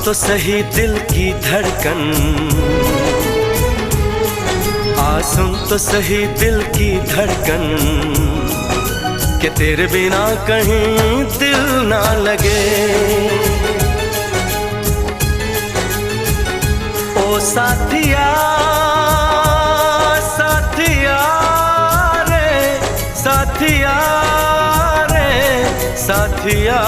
तो सही दिल की धड़कन, सुन तो सही दिल की धड़कन, कि तेरे बिना कहीं दिल ना लगे। ओ साथिया साथिया रे, साथिया रे साथिया।